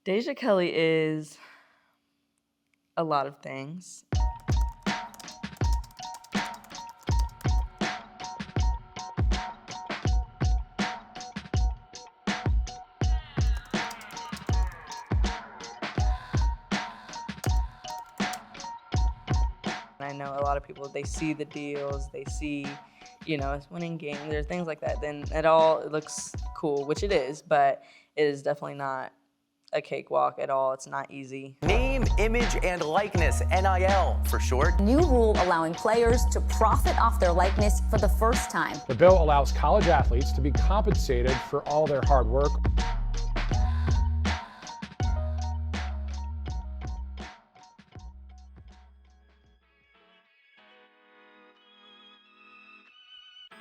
Deja Kelly is a lot of things. I know a lot of people, they see the deals, they see, it's winning games, there's things like that. Then it looks cool, which it is, but it is definitely not a cakewalk at all. It's not easy. Name, image, and likeness, NIL for short. New rule allowing players to profit off their likeness for the first time. The bill allows college athletes to be compensated for all their hard work.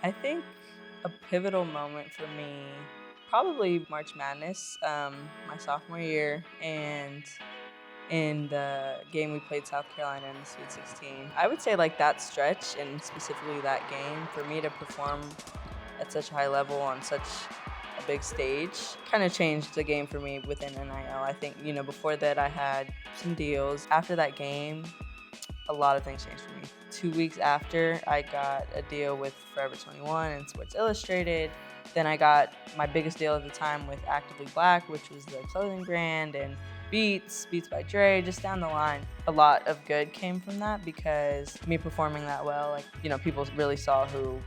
I think a pivotal moment for me, probably March Madness, my sophomore year, and in the game we played South Carolina in the Sweet 16. I would say like that stretch and specifically that game, for me to perform at such a high level on such a big stage, kind of changed the game for me within NIL. I think, before that I had some deals. After that game, a lot of things changed for me. 2 weeks after, I got a deal with Forever 21 and Sports Illustrated. Then I got my biggest deal at the time with Actively Black, which was the clothing brand, and Beats by Dre, just down the line. A lot of good came from that because me performing that well, people really saw who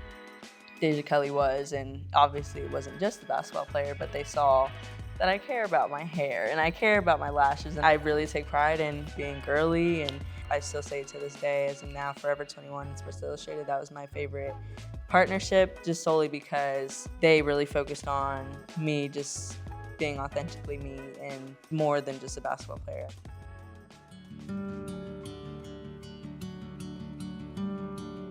Deja Kelly was, and obviously it wasn't just a basketball player, but they saw that I care about my hair and I care about my lashes, and I really take pride in being girly, and I still say to this day, as in now Forever 21 and Sports Illustrated, that was my favorite partnership, just solely because they really focused on me just being authentically me and more than just a basketball player.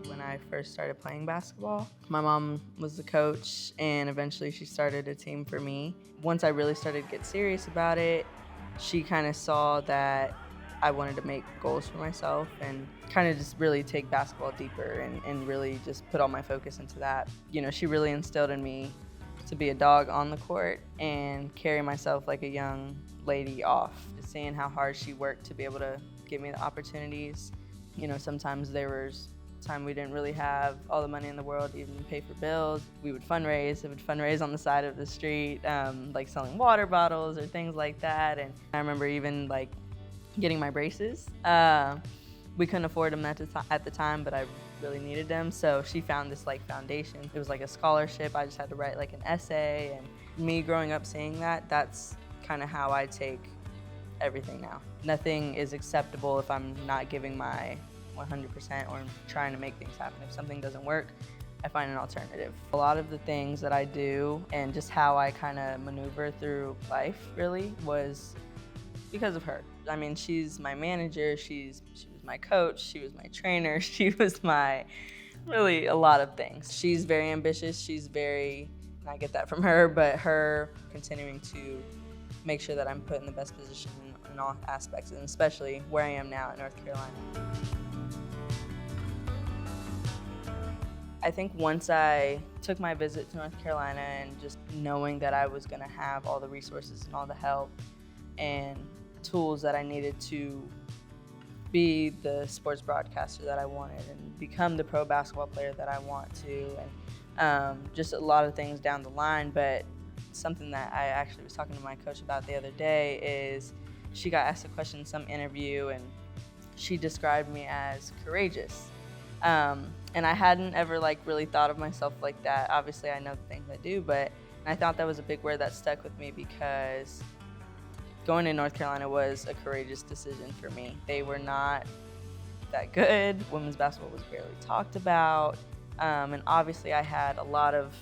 When I first started playing basketball, my mom was the coach, and eventually she started a team for me. Once I really started to get serious about it, she kind of saw that I wanted to make goals for myself and kind of just really take basketball deeper and really just put all my focus into that. She really instilled in me to be a dog on the court and carry myself like a young lady off. Just seeing how hard she worked to be able to give me the opportunities. Sometimes there was time we didn't really have all the money in the world to even pay for bills. We would fundraise. It would fundraise on the side of the street, like selling water bottles or things like that. And I remember even getting my braces. We couldn't afford them at the time, but I really needed them. So she found this foundation. It was like a scholarship. I just had to write an essay, and me growing up seeing that, that's kind of how I take everything now. Nothing is acceptable if I'm not giving my 100% or trying to make things happen. If something doesn't work, I find an alternative. A lot of the things that I do and just how I kind of maneuver through life really was because of her. I mean, she's my manager, she was my coach, she was my trainer, she was really a lot of things. She's very ambitious, and I get that from her, but her continuing to make sure that I'm put in the best position in all aspects, and especially where I am now in North Carolina. I think once I took my visit to North Carolina and just knowing that I was gonna have all the resources and all the help and tools that I needed to be the sports broadcaster that I wanted and become the pro basketball player that I want to, and just a lot of things down the line. But something that I actually was talking to my coach about the other day is she got asked a question in some interview, and she described me as courageous. And I hadn't ever really thought of myself like that. Obviously I know the things I do, but I thought that was a big word that stuck with me because going to North Carolina was a courageous decision for me. They were not that good. Women's basketball was barely talked about. And obviously I had a lot of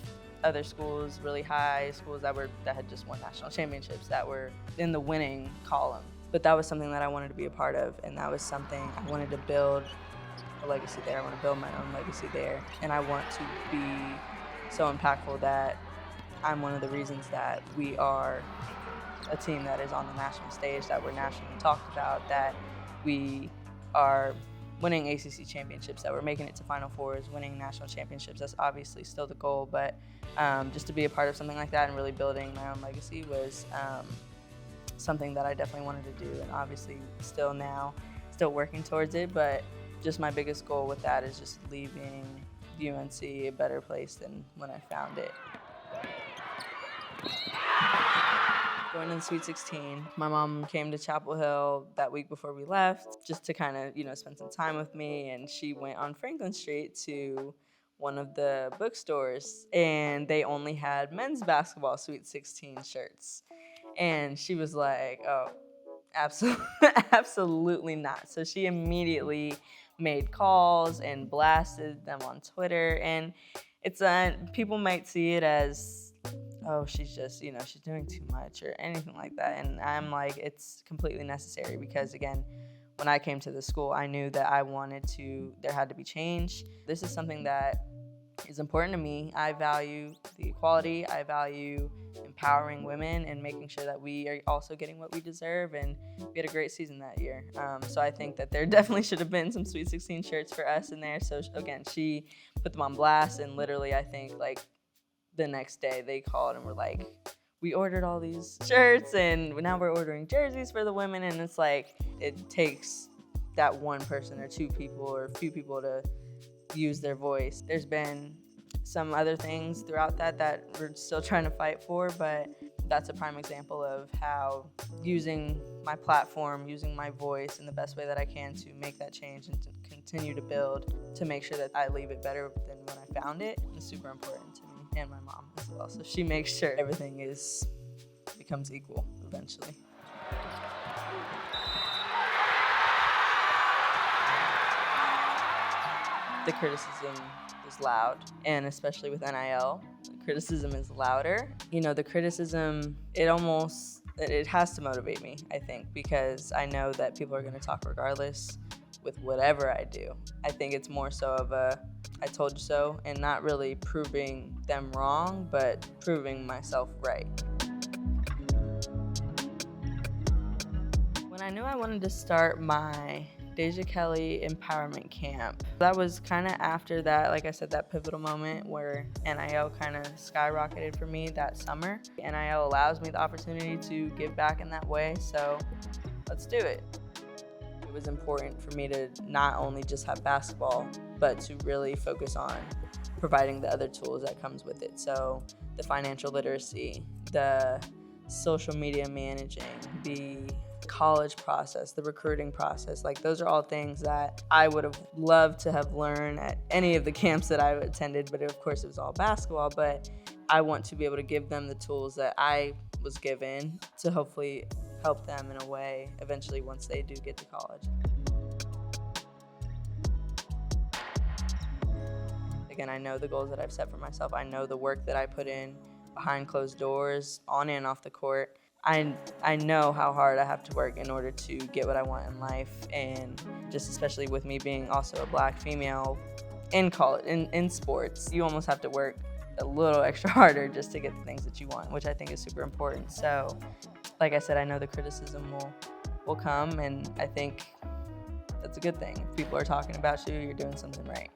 other schools, really high schools that had just won national championships, that were in the winning column. But that was something that I wanted to be a part of, and that was something I wanted to build a legacy there. I want to build my own legacy there. And I want to be so impactful that I'm one of the reasons that we are a team that is on the national stage, that we're nationally talked about, that we are winning ACC championships, that we're making it to Final Fours, winning national championships. That's obviously still the goal, but just to be a part of something like that and really building my own legacy was something that I definitely wanted to do, and obviously still working towards it, but just my biggest goal with that is just leaving UNC a better place than when I found it. Going to the Sweet 16, my mom came to Chapel Hill that week before we left just to kind of, spend some time with me, and she went on Franklin Street to one of the bookstores, and they only had men's basketball Sweet 16 shirts. And she was like, oh, absolutely not. So she immediately made calls and blasted them on Twitter, and it's people might see it as, oh, she's just, she's doing too much or anything like that. And I'm like, it's completely necessary because, again, when I came to the school, I knew that there had to be change. This is something that is important to me. I value the equality. I value empowering women and making sure that we are also getting what we deserve. And we had a great season that year. So I think that there definitely should have been some Sweet 16 shirts for us in there. So again, she put them on blast, and literally, I think like the next day they called and were like, we ordered all these shirts and now we're ordering jerseys for the women. And it's like, it takes that one person or two people or a few people to use their voice. There's been some other things throughout that we're still trying to fight for, but that's a prime example of how using my platform, using my voice in the best way that I can to make that change and to continue to build, to make sure that I leave it better than when I found it, is super important to me and my mom as well. So she makes sure everything becomes equal eventually. The criticism is loud, and especially with NIL, the criticism is louder. The criticism, it has to motivate me, I think, because I know that people are going to talk regardless with whatever I do. I think it's more so of a I told you so, and not really proving them wrong, but proving myself right. When I knew I wanted to start my Deja Kelly empowerment camp, that was kind of after that, like I said, that pivotal moment where NIL kind of skyrocketed for me that summer. NIL allows me the opportunity to give back in that way, so let's do it. It was important for me to not only just have basketball, but to really focus on providing the other tools that comes with it. So the financial literacy, the social media managing, the college process, the recruiting process. Like, those are all things that I would have loved to have learned at any of the camps that I attended, but of course it was all basketball. But I want to be able to give them the tools that I was given to hopefully help them in a way eventually once they do get to college. Again, I know the goals that I've set for myself. I know the work that I put in behind closed doors, on and off the court. I know how hard I have to work in order to get what I want in life, and just especially with me being also a Black female in college, in sports, you almost have to work a little extra harder just to get the things that you want, which I think is super important. So, like I said, I know the criticism will come, and I think that's a good thing. If people are talking about you, you're doing something right.